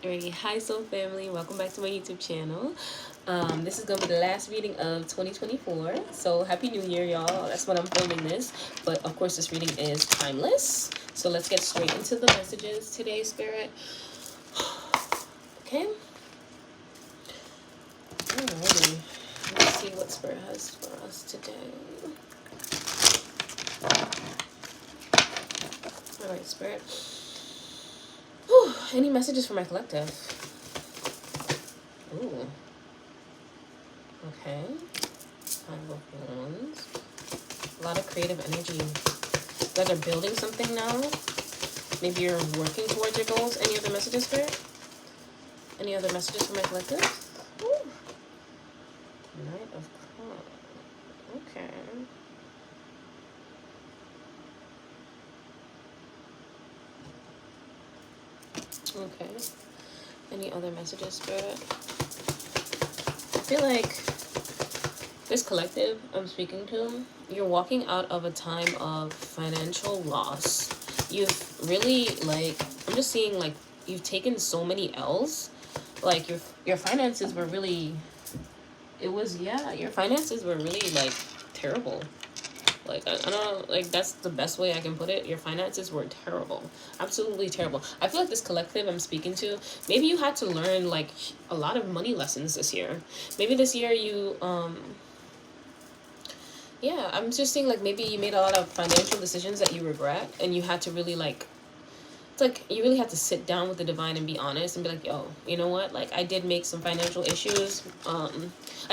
Alrighty, hi soul family, welcome back to my YouTube channel. This is gonna be the last reading of 2024, so happy new year, y'all. That's when I'm filming this, but of course this reading is timeless, so let's get straight into the messages today, Spirit. Okay, alrighty, let's see what Spirit has for us today. Alright, Spirit. Whew, any messages for my collective? Ooh. Okay. Five of Wands. A lot of creative energy. You guys are building something now. Maybe you're working towards your goals. Any other messages, Spirit? Any other messages for my collective? Ooh. Knight of Cups. Okay. Okay. Any other messages, Spirit? I feel like this collective I'm speaking to, you're walking out of a time of financial loss. You've really, like, I'm just seeing, like, you've taken so many L's. Like, your finances were really, your finances were really, like, terrible. Like, I don't know, like, that's the best way I can put it. Your finances were terrible. Absolutely terrible. I feel like this collective I'm speaking to, maybe you had to learn, like, a lot of money lessons this year. Maybe this year you, yeah, I'm just saying, like, maybe you made a lot of financial decisions that you regret, and you had to really, like, it's like you really have to sit down with the divine and be honest and be like, yo, you know what? Like, I did make some financial issues. I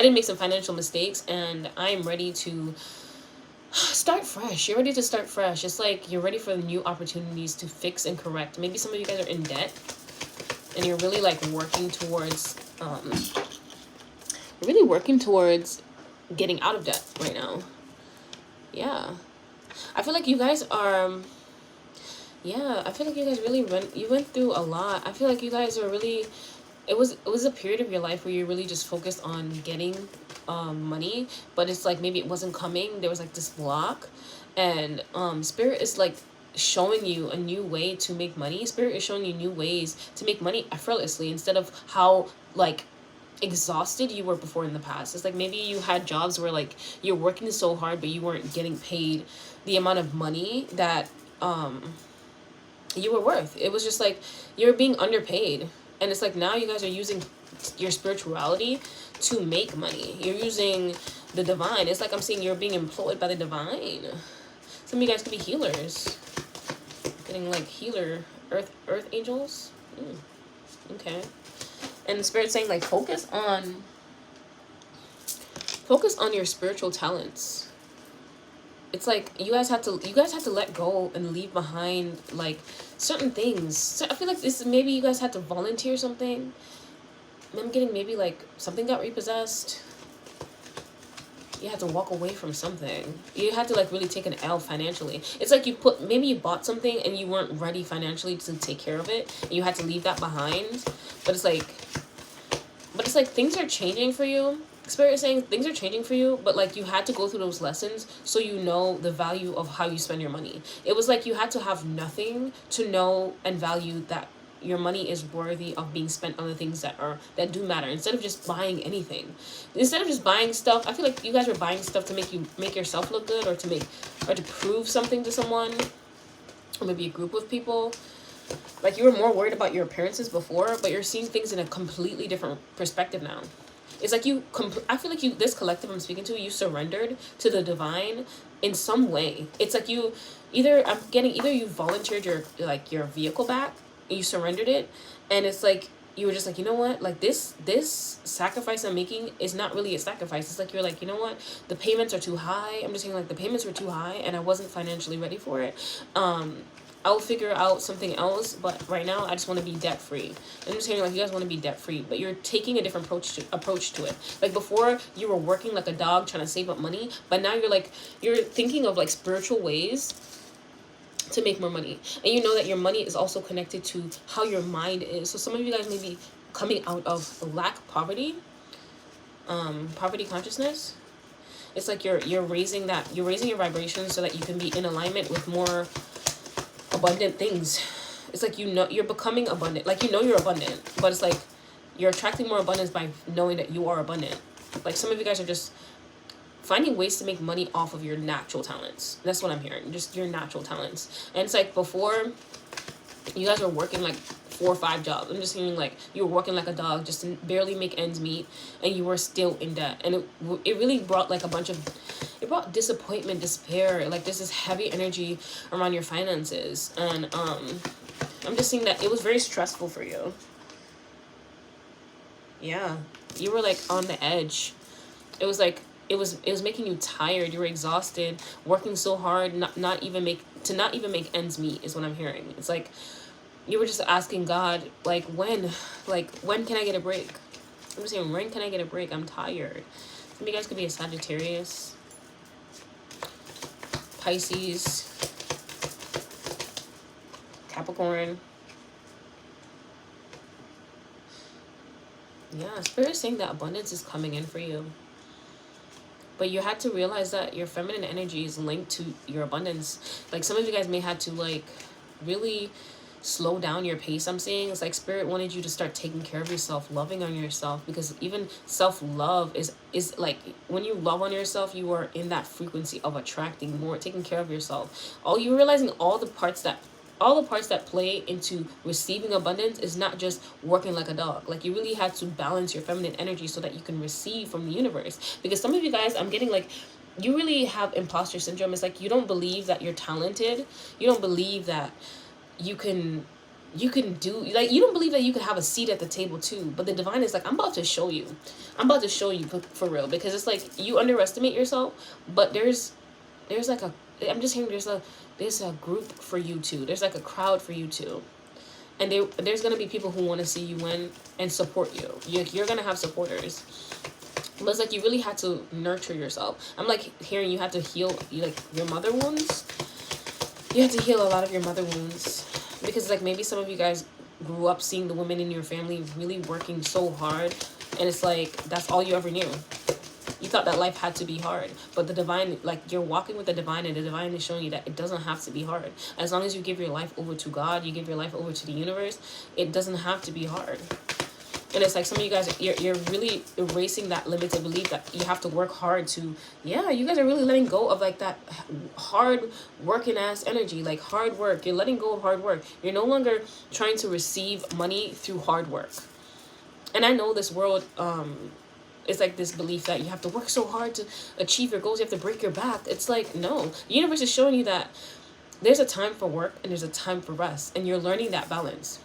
did make some financial mistakes, and I'm ready to start fresh. You're ready to start fresh. It's like you're ready for new opportunities to fix and correct. Maybe some of you guys are in debt, and you're really, like, working towards, getting out of debt right now. Yeah. I feel like you guys are, yeah, I feel like you guys really went through a lot. I feel like you guys are really, it was a period of your life where you really just focused on getting money, but it's like maybe it wasn't coming. There was, like, this block, and Spirit is, like, showing you a new way to make money. Spirit is showing you new ways to make money effortlessly instead of how, like, exhausted you were before in the past. It's like maybe you had jobs where, like, you're working so hard but you weren't getting paid the amount of money that you were worth. It was just like you're being underpaid, and it's like now you guys are using your spirituality to make money. You're using the divine. It's like I'm seeing you're being employed by the divine. Some of you guys could be healers, getting, like, healer earth angels. Okay. And the Spirit's saying, like, focus on your spiritual talents. It's like you guys had to let go and leave behind, like, certain things. So I feel like this, maybe you guys had to volunteer something. I'm getting maybe, like, something got repossessed. You had to walk away from something. You had to, like, really take an L financially. It's like maybe you bought something and you weren't ready financially to take care of it, and you had to leave that behind. But it's like things are changing for you. Spirit is saying things are changing for you, but, like, you had to go through those lessons so you know the value of how you spend your money. It was like you had to have nothing to know and value that your money is worthy of being spent on the things that do matter, instead of just buying anything. Instead of just buying stuff, I feel like you guys were buying stuff to make yourself look good, or to prove something to someone, or maybe a group of people. Like, you were more worried about your appearances before, but you're seeing things in a completely different perspective now. It's like I feel like this collective I'm speaking to, you surrendered to the divine in some way. It's like either you volunteered your vehicle back, you surrendered it, and it's like you were just like, you know what, like, this sacrifice I'm making is not really a sacrifice. It's like you're like, you know what, the payments are too high. I'm just saying, like, the payments were too high and I wasn't financially ready for it. I'll figure out something else, but right now I just want to be debt free. I'm just saying, like, you guys want to be debt free, but you're taking a different approach to it. Like, before you were working like a dog trying to save up money, but now you're thinking of, like, spiritual ways to make more money. And you know that your money is also connected to how your mind is. So some of you guys may be coming out of poverty consciousness. It's like you're raising your vibration so that you can be in alignment with more abundant things It's like, you know, you're becoming abundant. Like, you know you're abundant, but it's like you're attracting more abundance by knowing that you are abundant. Like, some of you guys are just finding ways to make money off of your natural talents. That's what I'm hearing. Just your natural talents. And it's like, before, you guys were working like 4 or 5 jobs. I'm just saying, like, you were working like a dog just to barely make ends meet, and you were still in debt. And it really brought like a bunch of, it brought disappointment, despair. Like, there's this heavy energy around your finances. And I'm just seeing that it was very stressful for you. Yeah, you were like on the edge. It was like, it was making you tired. You were exhausted, working so hard, not even make ends meet is what I'm hearing. It's like you were just asking God, like, when can I get a break? I'm just saying, when can I get a break? I'm tired. Some of you guys could be a Sagittarius, Pisces, Capricorn. Yeah, Spirit is saying that abundance is coming in for you. But you had to realize that your feminine energy is linked to your abundance. Like, some of you guys may have to, like, really slow down your pace. I'm saying it's like Spirit wanted you to start taking care of yourself, loving on yourself, because even self-love is like, when you love on yourself, you are in that frequency of attracting more, taking care of yourself. You're realizing all the parts that play into receiving abundance is not just working like a dog. Like, you really had to balance your feminine energy so that you can receive from the universe. Because some of you guys, I'm getting like, you really have imposter syndrome. It's like, you don't believe that you're talented. You don't believe that you can do, like, you don't believe that you can have a seat at the table too. But the divine is like, I'm about to show you for real. Because it's like, you underestimate yourself, but there's like a, I'm just hearing there's a group for you too. There's like a crowd for you too. And there's going to be people who want to see you win and support you. You're going to have supporters. But it's like, you really had to nurture yourself. I'm like hearing you had to heal, like, your mother wounds. You had to heal a lot of your mother wounds. Because, like, maybe some of you guys grew up seeing the women in your family really working so hard. And it's like, that's all you ever knew. You thought that life had to be hard. But the divine, like, you're walking with the divine, and the divine is showing you that it doesn't have to be hard. As long as you give your life over to God, you give your life over to the universe, it doesn't have to be hard. And it's like, some of you guys, you're really erasing that limited belief that you have to work hard to, yeah, you guys are really letting go of, like, that hard working ass energy, like, hard work. You're letting go of hard work. You're no longer trying to receive money through hard work. And I know this world, it's like this belief that you have to work so hard to achieve your goals. You have to break your back. It's like, no. The universe is showing you that there's a time for work and there's a time for rest. And you're learning that balance.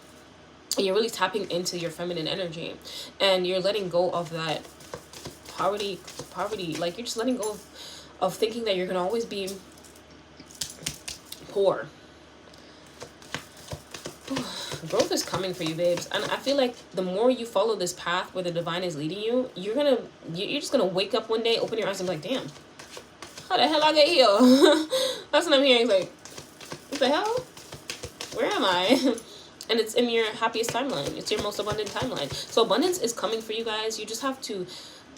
And you're really tapping into your feminine energy. And you're letting go of that poverty. Like, you're just letting go of thinking that you're going to always be poor. Growth is coming for you, babes. And I feel like the more you follow this path where the divine is leading you, you're just gonna wake up one day, open your eyes, and be like, damn, how the hell I get here? That's what I'm hearing. It's like, what the hell? Where am I? And it's in your happiest timeline. It's your most abundant timeline. So abundance is coming for you guys. You just have to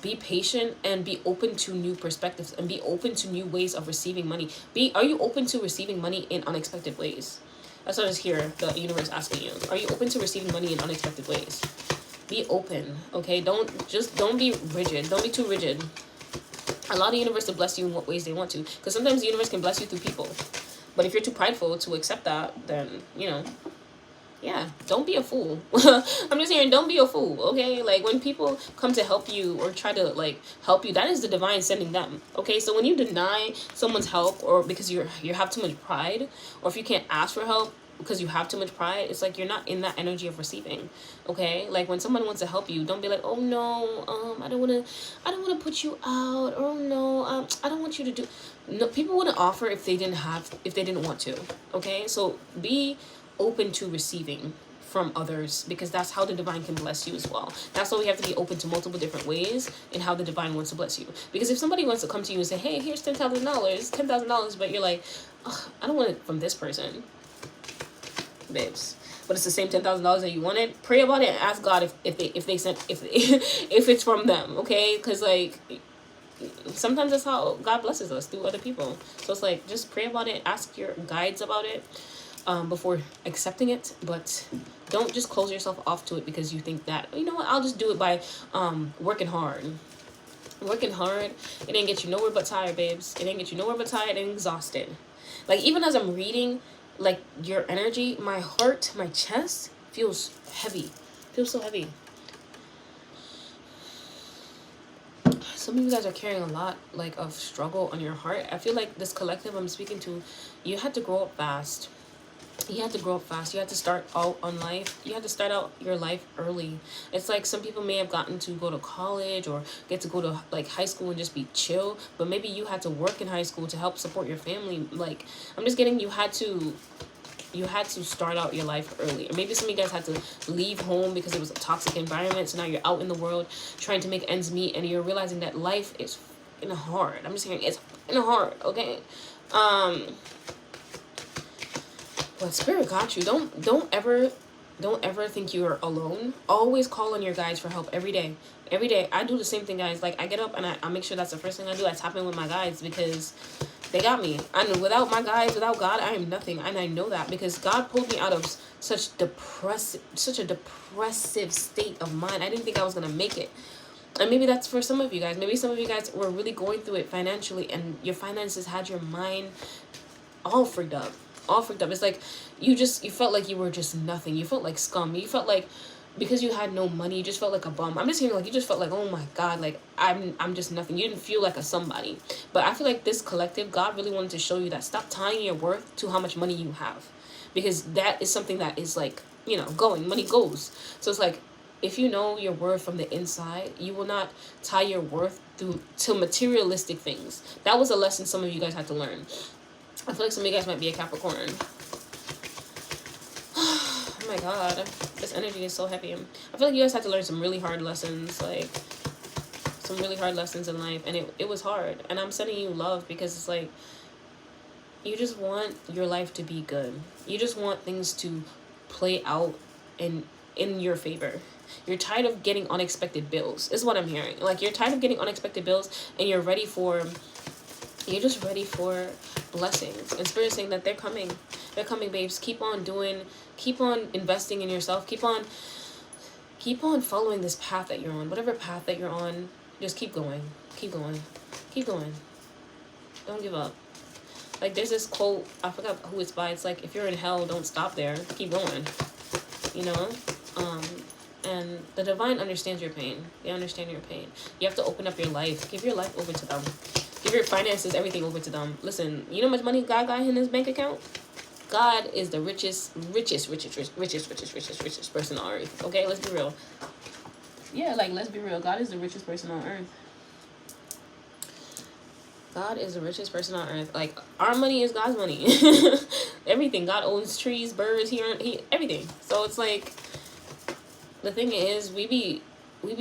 be patient and be open to new perspectives and be open to new ways of receiving money. Are you open to receiving money in unexpected ways? That's what I just hear the universe asking you. Are you open to receiving money in unexpected ways? Be open, okay? Don't be rigid. Don't be too rigid. Allow the universe to bless you in what ways they want to. Because sometimes the universe can bless you through people. But if you're too prideful to accept that, then, yeah, don't be a fool. I'm just hearing, don't be a fool, okay? Like, when people come to help you or try to, like, help you, that is the divine sending them, okay? So when you deny someone's help, or because you have too much pride, or if you can't ask for help because you have too much pride, it's like you're not in that energy of receiving, okay? Like, when someone wants to help you, don't be like, oh no, I don't want to put you out, or no, I don't want you to do. No, people wouldn't offer if they didn't want to, okay? So be open to receiving from others, because that's how the divine can bless you as well. That's why we have to be open to multiple different ways in how the divine wants to bless you. Because if somebody wants to come to you and say, hey, here's $10,000, but you're like, I don't want it from this person, babes, but it's the same $10,000 that you wanted, pray about it and ask God if it's from them, okay? Because, like, sometimes that's how God blesses us, through other people. So it's like, just pray about it, ask your guides about it. before accepting it. But don't just close yourself off to it because you think that, you know what, I'll just do it by working hard. Working hard, it ain't get you nowhere but tired, babes. It ain't get you nowhere but tired and exhausted. Like, even as I'm reading, like, your energy, my heart, my chest feels heavy. Feels so heavy. Some of you guys are carrying a lot, like, of struggle on your heart. I feel like this collective I'm speaking to, you had to grow up fast. You had to grow up fast. You had to start out on life. You had to start out your life early. It's like some people may have gotten to go to college or get to go to like high school and just be chill, but maybe you had to work in high school to help support your family. Like, I'm just getting, you had to start out your life early. Or maybe some of you guys had to leave home because it was a toxic environment. So now you're out in the world trying to make ends meet, and you're realizing that life is f***ing hard. I'm just hearing it's f***ing hard, okay? But Spirit got you. Don't ever think you are alone. Always call on your guides for help every day. Every day. I do the same thing, guys. Like, I get up and I make sure that's the first thing I do. I tap in with my guides because they got me. And without my guides, without God, I am nothing. And I know that because God pulled me out of such a depressive state of mind. I didn't think I was gonna make it. And maybe that's for some of you guys. Maybe some of you guys were really going through it financially, and your finances had your mind all freaked up. It's like you felt like you were just nothing. You felt like scum. You felt like because you had no money, you just felt like a bum. I'm just hearing like you just felt like, oh my God, like I'm just nothing. You didn't feel like a somebody. But I feel like this collective, God really wanted to show you that stop tying your worth to how much money you have, because that is something that is like, you know, money goes. So it's like, if you know your worth from the inside, you will not tie your worth to materialistic things. That was a lesson some of you guys had to learn. I feel like some of you guys might be a Capricorn. Oh my God. This energy is so heavy. I feel like you guys had to learn some really hard lessons. Like, some really hard lessons in life. And it was hard. And I'm sending you love because it's like, you just want your life to be good. You just want things to play out in your favor. You're tired of getting unexpected bills, is what I'm hearing. Like, you're tired of getting unexpected bills and you're just ready for blessings. And Spirit is saying that they're coming, babes. Keep on investing in yourself. Keep on following this path that you're on. Whatever path that you're on, just keep going. Don't give up. Like, there's this quote, I forgot who it's by. It's like, if you're in hell, don't stop there. Keep going. You know? And the divine understands your pain. They understand your pain. You have to open up your life. Give your life over to them. Give your finances, everything over to them. Listen, you know how much money God got in his bank account? God is the richest person on earth. Okay, let's be real. Yeah, like, let's be real. God is the richest person on earth. God is the richest person on earth. Like, our money is God's money. Everything. God owns trees, birds, he everything. So it's like, the thing is, we be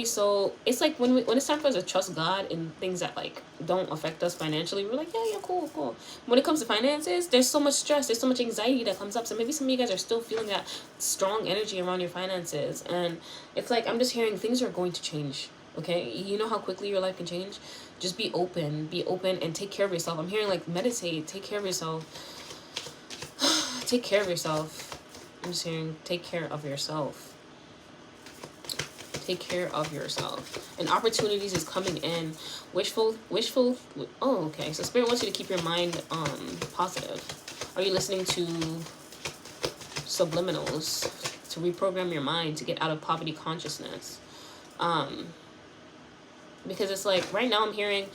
so, it's like when it's time for us to trust God in things that like don't affect us financially, we're like, yeah, cool. When it comes to finances, there's so much stress, there's so much anxiety that comes up. So maybe some of you guys are still feeling that strong energy around your finances, and it's like, I'm just hearing things are going to change. Okay, you know how quickly your life can change. Just be open and take care of yourself. I'm hearing like, meditate, take care of yourself. Take care of yourself. I'm just hearing, take care of yourself. Take care of yourself. And opportunities is coming in. Wishful. Oh, okay. So Spirit wants you to keep your mind positive. Are you listening to subliminals to reprogram your mind to get out of poverty consciousness? Because it's like, right now I'm hearing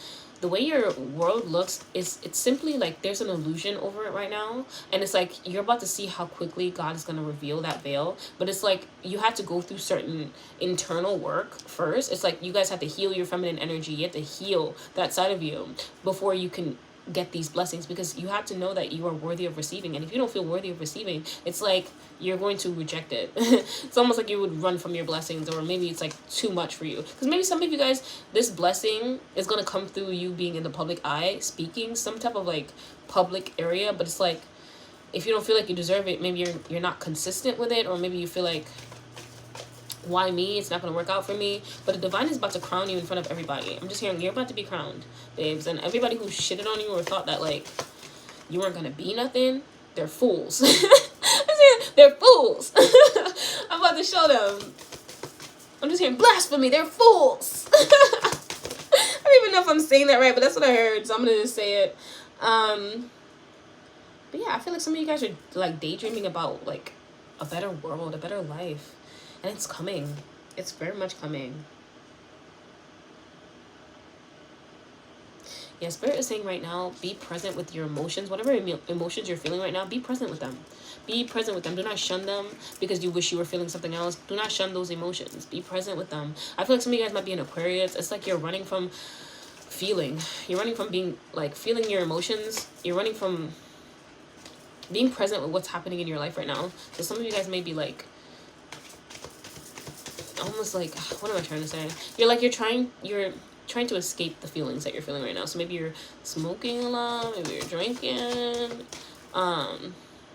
the way your world looks is, it's simply like there's an illusion over it right now, and it's like you're about to see how quickly God is going to reveal that veil. But it's like you have to go through certain internal work first. It's like you guys have to heal your feminine energy. You have to heal that side of you before you can get these blessings, because you have to know that you are worthy of receiving. And if you don't feel worthy of receiving, it's like you're going to reject it. It's almost like you would run from your blessings, or maybe it's like too much for you, because maybe some of you guys, this blessing is going to come through you being in the public eye, speaking some type of like public area. But it's like, if you don't feel like you deserve it, maybe you're not consistent with it, or maybe you feel like, why me? It's not going to work out for me. But the divine is about to crown you in front of everybody. I'm just hearing you're about to be crowned, babes. And everybody who shitted on you or thought that like you weren't going to be nothing, they're fools. They're fools. I'm about to show them. I'm just hearing blasphemy. They're fools. I don't even know if I'm saying that right, but that's what I heard, so I'm gonna just say it. But yeah, I feel like some of you guys are like daydreaming about like a better world, a better life, and it's coming. It's very much coming. Yeah, Spirit is saying right now, be present with your emotions. Whatever emotions you're feeling right now, be present with them. Be present with them. Do not shun them because you wish you were feeling something else. Do not shun those emotions. Be present with them. I feel like some of you guys might be in Aquarius. It's like you're running from feeling. You're running from being like feeling your emotions. You're running from being present with what's happening in your life right now. So some of you guys may be like almost like, what am I trying to say? You're trying to escape the feelings that you're feeling right now. So maybe you're smoking a lot, maybe you're drinking.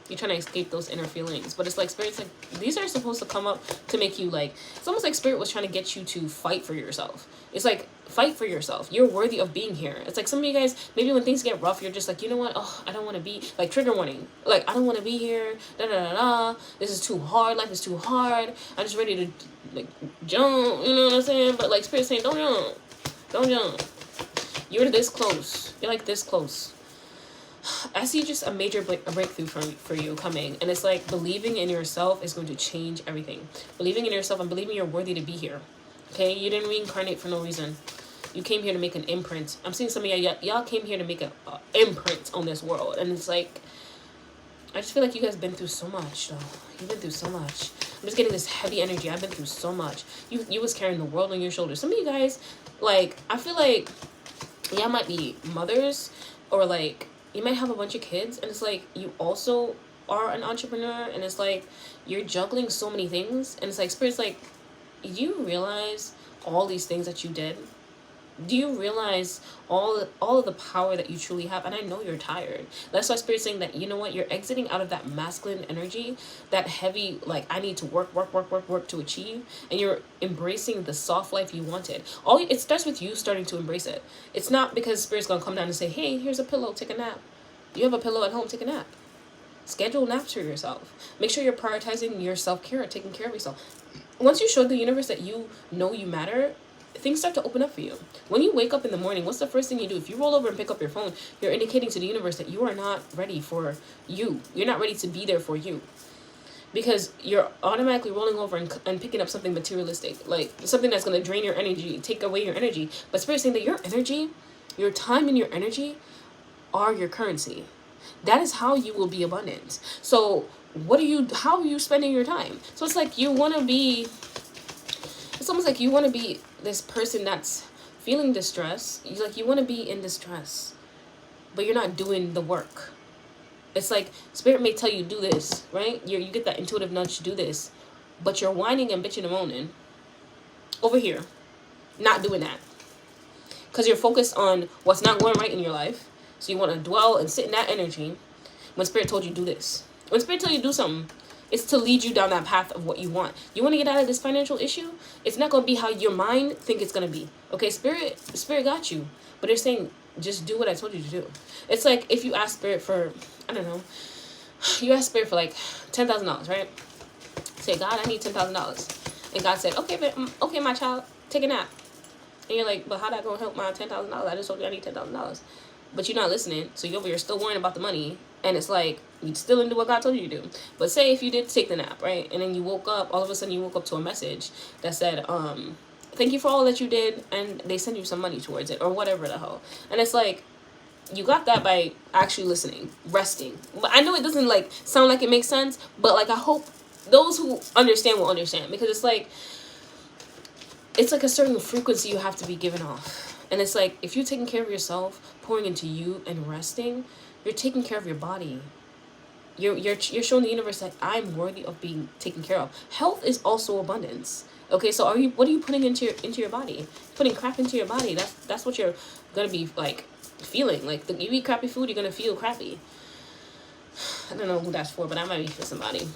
You're trying to escape those inner feelings. But it's like Spirit's like, these are supposed to come up to make you like, it's almost like Spirit was trying to get you to fight for yourself. It's like, fight for yourself. You're worthy of being here. It's like some of you guys, maybe when things get rough, you're just like, you know what? Oh, I don't want to be, like trigger warning. Like, I don't want to be here. Da da da da. This is too hard. Life is too hard. I'm just ready to like jump. You know what I'm saying? But like Spirit's saying, don't jump. Don't jump. You're this close. You're like this close. I see just a major breakthrough for you coming. And it's like believing in yourself is going to change everything. Believing in yourself and believing you're worthy to be here. Okay? You didn't reincarnate for no reason. You came here to make an imprint. I'm seeing some of y'all came here to make an imprint on this world. And it's like, I just feel like you guys been through so much, though. You've been through so much. I'm just getting this heavy energy. I've been through so much. You was carrying the world on your shoulders. Some of you guys, like, I feel like y'all might be mothers or, like, you might have a bunch of kids. And it's like, you also are an entrepreneur. And it's like, you're juggling so many things. And it's like, Spirit's like, do you realize all these things that you did? Do you realize all of the power that you truly have? And I know you're tired. That's why Spirit's saying that, you know what, you're exiting out of that masculine energy, that heavy, like, I need to work to achieve, and you're embracing the soft life you wanted. It starts with you starting to embrace it. It's not because Spirit's gonna come down and say, hey, here's a pillow, take a nap. You have a pillow at home, take a nap. Schedule naps for yourself. Make sure you're prioritizing your self-care, taking care of yourself. Once you show the universe that you know you matter, things start to open up for you. When you wake up in the morning, what's the first thing you do? If you roll over and pick up your phone, you're indicating to the universe that you are not ready for you. You're not ready to be there for you. Because you're automatically rolling over and picking up something materialistic. Like something that's going to drain your energy, take away your energy. But Spirit's saying that your energy, your time and your energy are your currency. That is how you will be abundant. So how are you spending your time? So it's like it's almost like you want to be this person that's feeling distress. You want to be in distress, but you're not doing the work. It's like Spirit may tell you do this, right? You get that intuitive nudge to do this, but you're whining and bitching and moaning over here, not doing that, because you're focused on what's not going right in your life. So you want to dwell and sit in that energy when Spirit told you do this. When Spirit told you do something, it's to lead you down that path of what you want. You want to get out of this financial issue? It's not going to be how your mind think it's going to be. Okay, Spirit got you. But they're saying, just do what I told you to do. It's like if you ask Spirit for, I don't know, you ask Spirit for like $10,000, right? Say, God, I need $10,000. And God said, okay, my child, take a nap. And you're like, but how that going to help my $10,000? I just told you I need $10,000. But you're not listening, so you're still worrying about the money. And it's like, you still didn't do what God told you to do. But say if you did take the nap, right? And then you woke up, all of a sudden you woke up to a message that said, thank you for all that you did. And they send you some money towards it or whatever the hell. And it's like, you got that by actually listening, resting. But I know it doesn't like sound like it makes sense, but like I hope those who understand will understand. Because it's like a certain frequency you have to be given off. And it's like, if you're taking care of yourself, pouring into you and resting, you're taking care of your body. You're showing the universe that I'm worthy of being taken care of. Health is also abundance. Okay, so what are you putting into your body? Putting crap into your body. That's what you're gonna be like feeling. Like you eat crappy food, you're gonna feel crappy. I don't know who that's for, but I might be for somebody.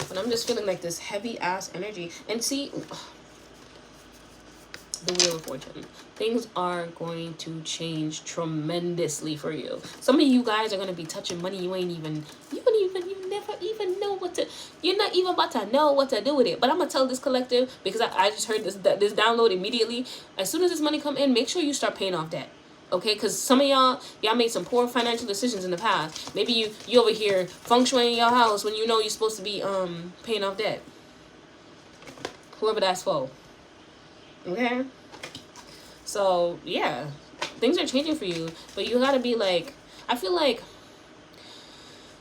But I'm just feeling like this heavy ass energy. And see, the Wheel of Fortune. Things are going to change tremendously for you. Some of you guys are going to be touching money you never even know what to, you're not even about to know what to do with it. But I'm going to tell this collective, because I just heard this download immediately. As soon as this money come in, make sure you start paying off debt. Okay, because some of y'all made some poor financial decisions in the past. Maybe you over here feng shuiing your house when you know you're supposed to be paying off debt. Whoever that's for. Okay? So, yeah. Things are changing for you. But you gotta be like, I feel like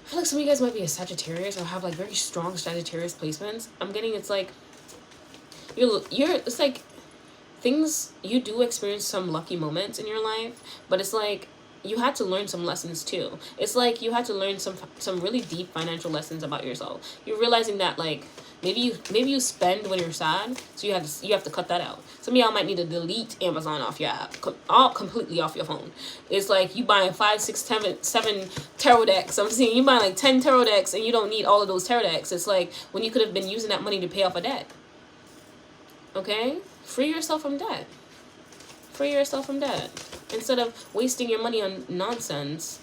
some of you guys might be a Sagittarius or have like very strong Sagittarius placements. I'm getting it's like it's like things, you do experience some lucky moments in your life, but it's like you had to learn some lessons too. It's like you had to learn some really deep financial lessons about yourself. You're realizing that like maybe you spend when you're sad, so you have to cut that out. Some of y'all might need to delete Amazon off your app, completely off your phone. It's like you buying 5, 6, 7 tarot decks. I'm seeing you buying like 10 tarot decks, and you don't need all of those tarot decks. It's like when you could have been using that money to pay off a debt. Okay? Free yourself from debt. Free yourself from debt. Instead of wasting your money on nonsense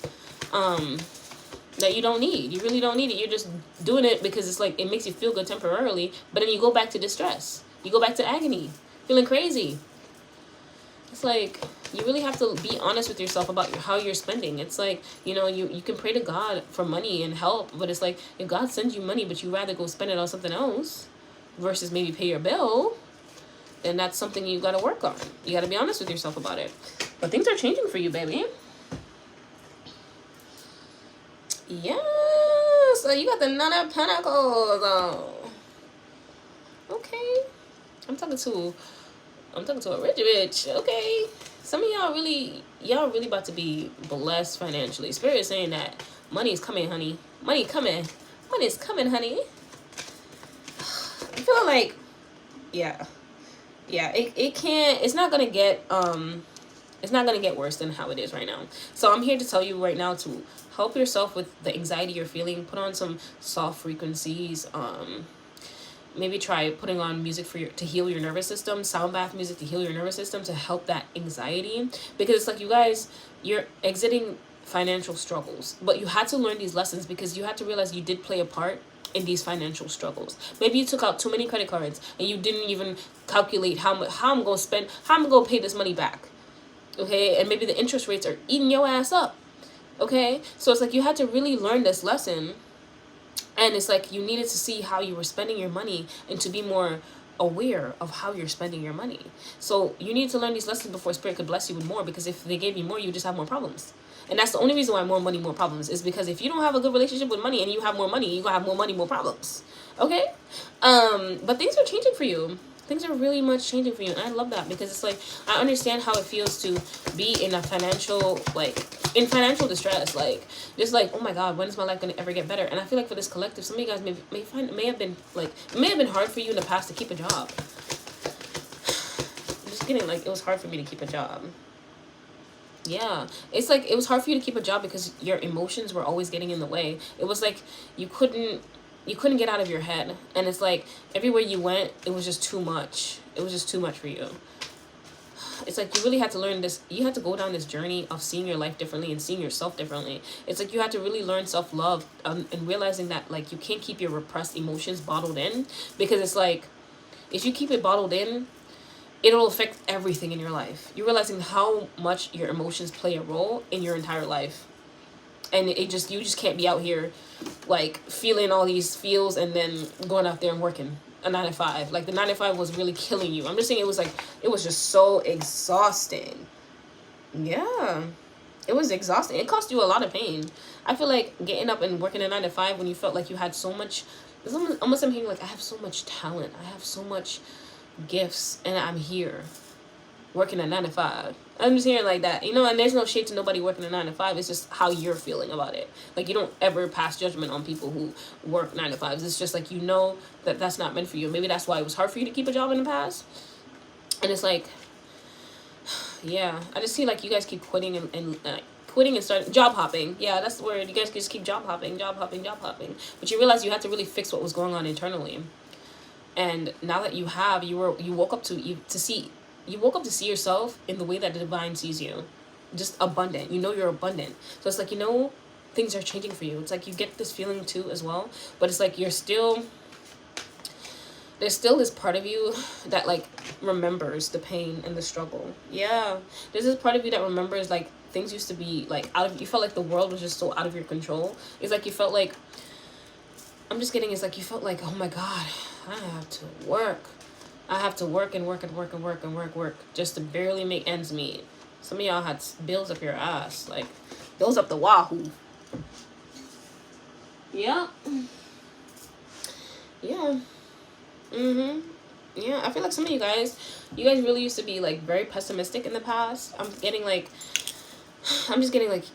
that you don't need. You really don't need it. You're just doing it because it's like it makes you feel good temporarily, but then you go back to distress. You go back to agony. Feeling crazy. It's like you really have to be honest with yourself about how you're spending. It's like, you can pray to God for money and help, but it's like if God sends you money but you rather go spend it on something else versus maybe pay your bill, then that's something you got to work on. You got to be honest with yourself about it. But things are changing for you, baby. Yeah. So you got the Nine of Pentacles. Okay. I'm talking to a rich bitch. Okay. Some of y'all really about to be blessed financially. Spirit is saying that money is coming, honey. Money coming. Money is coming, honey. I feel like, yeah, it's not gonna get worse than how it is right now. So I'm here to tell you right now to help yourself with the anxiety you're feeling. Put on some soft frequencies. Maybe try putting on music to heal your nervous system, sound bath music to heal your nervous system, to help that anxiety. Because it's like you guys, you're exiting financial struggles, but you had to learn these lessons because you had to realize you did play a part in these financial struggles. Maybe you took out too many credit cards and you didn't even calculate how I'm going to pay this money back. Okay? And maybe the interest rates are eating your ass up. Okay? So it's like you had to really learn this lesson. And it's like you needed to see how you were spending your money and to be more aware of how you're spending your money. So you need to learn these lessons before Spirit could bless you with more, because if they gave you more, you just have more problems. And that's the only reason why more money, more problems, is because if you don't have a good relationship with money and you have more money, you're going to have more money, more problems. Okay? But things are changing for you. Things are really much changing for you. And I love that, because it's like, I understand how it feels to be in a financial distress. Like, just like, oh my God, when is my life going to ever get better? And I feel like for this collective, some of you guys may have been hard for you in the past to keep a job. I'm just kidding. Like, it was hard for me to keep a job. Yeah, it's like it was hard for you to keep a job because your emotions were always getting in the way. It was like you couldn't get out of your head, and it's like everywhere you went, it was just too much. It was just too much for you. It's like you really had to learn this. You had to go down this journey of seeing your life differently and seeing yourself differently. It's like you had to really learn self-love, and realizing that like you can't keep your repressed emotions bottled in, because it's like if you keep it bottled in, it'll affect everything in your life. You're realizing how much your emotions play a role in your entire life. And you just can't be out here like feeling all these feels and then going out there and working a 9 to 5. Like the 9 to 5 was really killing you. I'm just saying it was just so exhausting. Yeah. It was exhausting. It cost you a lot of pain. I feel like getting up and working a 9 to 5 when you felt like you had so much, it's almost I'm hearing like I have so much talent. I have so much gifts, and I'm here working a 9 to 5. I'm just hearing like that, and there's no shade to nobody working a 9 to 5. It's just how you're feeling about it. Like, you don't ever pass judgment on people who work 9 to 5s. It's just like, that that's not meant for you. Maybe that's why it was hard for you to keep a job in the past. And it's like, yeah, I just see like you guys keep quitting and starting job hopping. Yeah, that's the word. You guys just keep job hopping. But you realize you had to really fix what was going on internally. And now that you woke up to see you woke up to see yourself in the way that the divine sees you, just abundant. You know you're abundant. So it's like, you know, things are changing for you. It's like you get this feeling too as well, but it's like you're still, there's still this part of you that like remembers the pain and the struggle. Yeah, there's this part of you that remembers like things used to be like out of, you felt like the world was just so out of your control. It's like you felt like, I'm just kidding, it's like you felt like, oh my god, I have to work. I have to work and work and work and work and work just to barely make ends meet. Some of y'all had bills up your ass, like bills up the wahoo. Yeah. Yeah. Yeah, I feel like some of you guys really used to be like very pessimistic in the past. I'm just getting like,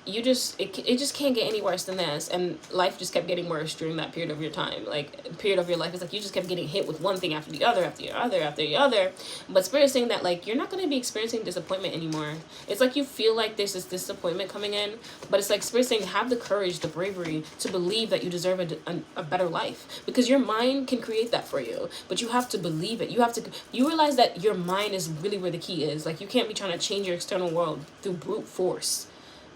you just, it just can't get any worse than this, and life just kept getting worse during that period of your time, like period of your life. It's like you just kept getting hit with one thing after the other, after the other, after the other. But Spirit is saying that like you're not going to be experiencing disappointment anymore. It's like you feel like there's this disappointment coming in, but it's like Spirit saying have the courage, the bravery to believe that you deserve a better life, because your mind can create that for you, but you have to believe it. You realize that your mind is really where the key is. Like you can't be trying to change your external world through brute force,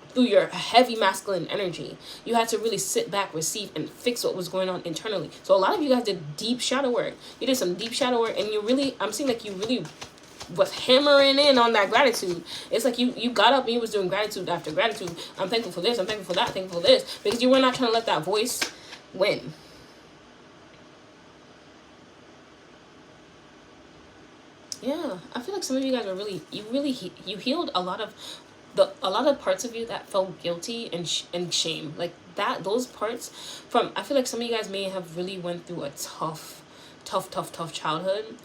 through your heavy masculine energy. You had to really sit back, receive, and fix what was going on internally. So a lot of you guys did deep shadow work. You did some deep shadow work, and you really, I'm seeing like you really was hammering in on that gratitude. It's like you got up and you was doing gratitude after gratitude. I'm thankful for this, I'm thankful for that, thankful for this, because you were not trying to let that voice win. Yeah, I feel like some of you guys are really, you healed a lot of parts of you that felt guilty and shame, like that, those parts from, I feel like some of you guys may have really went through a tough childhood,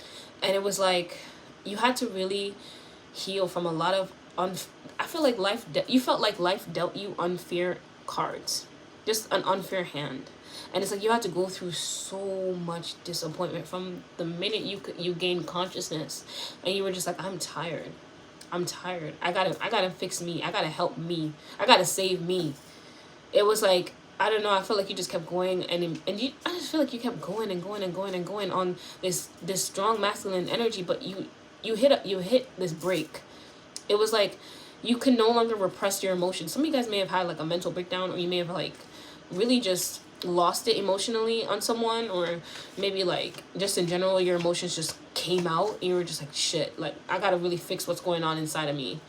and it was like you had to really heal from a lot of I feel like you felt like life dealt you unfair cards, just an unfair hand. And it's like you had to go through so much disappointment from the minute you gained consciousness, and you were just like, I'm tired. I gotta fix me. I gotta help me. I gotta save me. It was like, I don't know, I feel like you just kept going, I just feel like you kept going and going and going and going on this strong masculine energy, but you hit this break. It was like you could no longer repress your emotions. Some of you guys may have had like a mental breakdown, or you may have like really just lost it emotionally on someone, or maybe like just in general your emotions just came out and you were just like, shit, like I gotta really fix what's going on inside of me.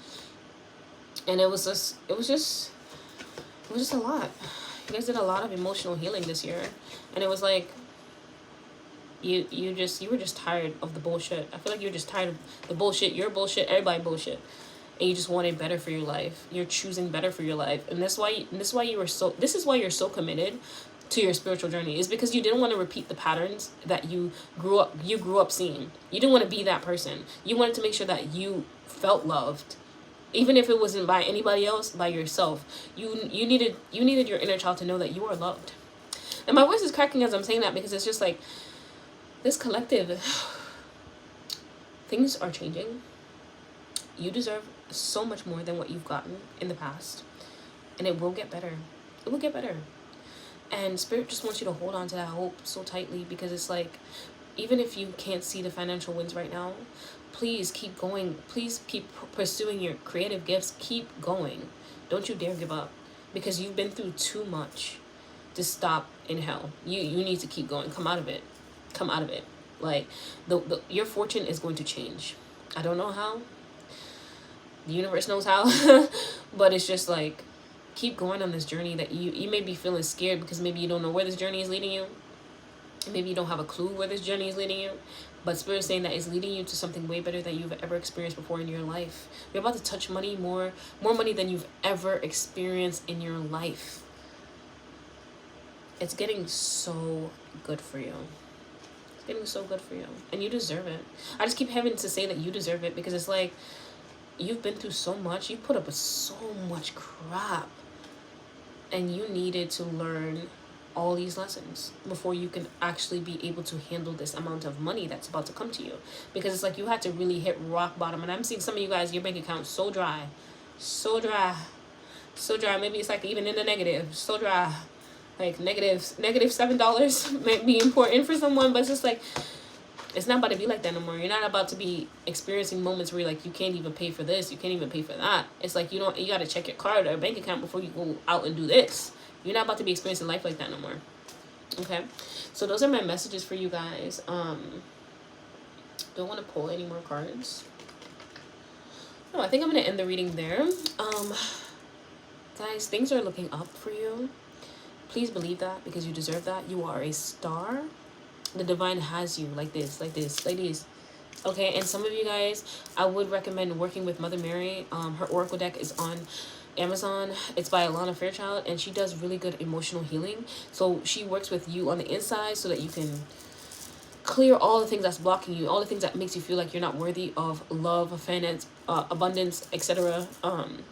And it was just a lot. You guys did a lot of emotional healing this year, and it was like you were just tired of the bullshit. I feel like you were just tired of the bullshit, your bullshit, everybody bullshit, and you just wanted better for your life. You're choosing better for your life, and this is why you're so committed to your spiritual journey, is because you didn't want to repeat the patterns that you grew up seeing. You didn't want to be that person. You wanted to make sure that you felt loved, even if it wasn't by anybody else, by yourself. You needed your inner child to know that you are loved. And my voice is cracking as I'm saying that, because it's just like this collective, things are changing. You deserve so much more than what you've gotten in the past, and it will get better. It will get better. And Spirit just wants you to hold on to that hope so tightly, because it's like, even if you can't see the financial wins right now, please keep going. Please keep pursuing your creative gifts. Keep going. Don't you dare give up, because you've been through too much to stop in hell. You need to keep going. Come out of it. Come out of it. Like your fortune is going to change. I don't know how. The universe knows how. But it's just like, keep going on this journey that you may be feeling scared, because maybe you don't know where this journey is leading you. Maybe you don't have a clue where this journey is leading you. But Spirit is saying that it's leading you to something way better than you've ever experienced before in your life. You're about to touch money, more money than you've ever experienced in your life. It's getting so good for you. It's getting so good for you. And you deserve it. I just keep having to say that you deserve it, because it's like, you've been through so much. You put up with so much crap. And you needed to learn all these lessons before you can actually be able to handle this amount of money that's about to come to you. Because it's like you had to really hit rock bottom. And I'm seeing some of you guys, your bank account so dry. So dry. So dry. Maybe it's like even in the negative. So dry. Like negative $7 might be important for someone. But it's just like, It's not about to be like that no more. You're not about to be experiencing moments where you're like, you can't even pay for this, you can't even pay for that. It's like, you gotta check your card or bank account before you go out and do this. You're not about to be experiencing life like that no more. Okay, so those are my messages for you guys. Don't want to pull any more cards. No, I think I'm gonna end the reading there. Guys, things are looking up for you. Please believe that, because you deserve that. You are a star. The divine has you like this, like this, like this. Okay, and some of you guys, I would recommend working with Mother Mary. Her oracle deck is on Amazon. It's by Alana Fairchild, and she does really good emotional healing. So she works with you on the inside so that you can clear all the things that's blocking you, all the things that makes you feel like you're not worthy of love, finance, abundance, etc.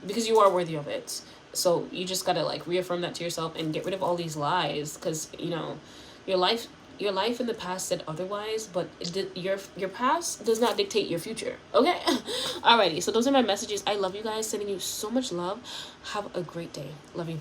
Because you are worthy of it. So you just gotta like reaffirm that to yourself and get rid of all these lies, because your life in the past said otherwise, but your past does not dictate your future. Okay. Alrighty, so those are my messages. I love you guys, sending you so much love. Have a great day. Love you.